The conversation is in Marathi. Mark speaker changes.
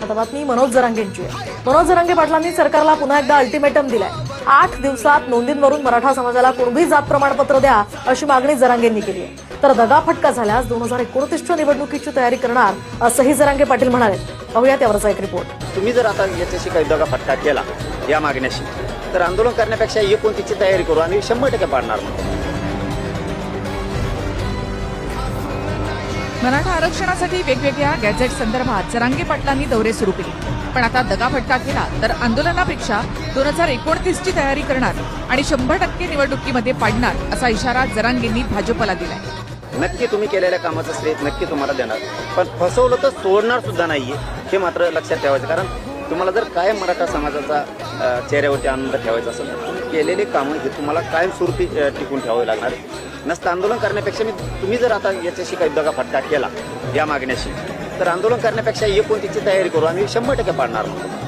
Speaker 1: आता बातमी मनोज जरांगेंची आहे। मनोज जरांगे पाटलांनी सरकारला पुन्हा एकदा अल्टिमेटम दिलाय। 8 दिवसात नोंदींवरून मराठा समाजाला कुणबी जात प्रमाणपत्र द्या अशी मागणी जरांगेंनी केली आहे। तर दगाफटका झाल्यास 2029च्या निवडणुकीची तयारी करणार असंही जरांगे पाटील म्हणाले। पाहूया त्यावरचा एक रिपोर्ट।
Speaker 2: तुम्ही जर आता याच्याशी काही दगाफटका केला या मागण्याशी तर आंदोलन करण्यापेक्षा 29ची तयारी करू आणि 100% पाडणार म्हणून।
Speaker 3: मराठा आरक्षणासाठी वेगवेगळ्या गॅझेट संदर्भात जरांगे पाटलांनी दौरे सुरू केले, पण आता दगाफटका केला तर आंदोलनापेक्षा 2029ची तयारी करणार आणि 100% निवडणुकीमध्ये पाडणार असा इशारा जरांगेंनी भाजपला दिलाय।
Speaker 2: नक्की तुम्ही केलेल्या कामाचं श्रेय नक्की तुम्हाला देणार, पण फसवलं तर सोडणार सुद्धा नाहीये हे मात्र लक्षात ठेवायचं। कारण तुम्हाला जर कायम मराठा समाजाचा चेहऱ्यावरती आनंद ठेवायचा असेल तर तुम्ही केलेले कामं हे तुम्हाला कायमस्वरूपी टिकून ठेवावे लागणार। नसतं आंदोलन करण्यापेक्षा तुम्ही जर आता याच्याशी काही दगाफटका केला या मागण्याशी तर आंदोलन करण्यापेक्षा 29ची तयारी करू आणि 100% पाडणार म्हणून।